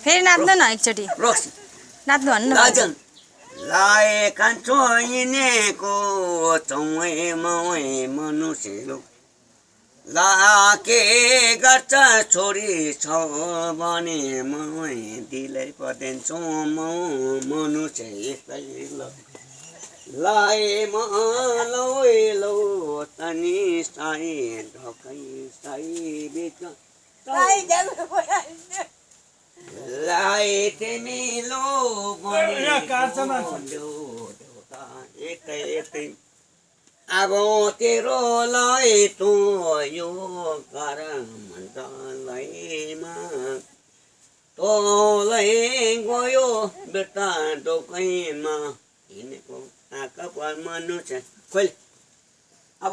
फेरि नाच्नु न एकचोटि नाच्नु भन्नु लाए कान्छो यिनेको चौँ मौँ मनुष्य ला के गर्छ छोरी छ भने मौँ दिलै पर्दैछौ मनुष्य एक्लै लाए लौ तनी साई ढोकै साई बिच लाए तिमी लो देउता एकै अब तेरो लाई तँ यो करमलैमा तँलाई गयो बेटा डोकैमा हिँडेको आँखा पर मनुष्य खोइ अब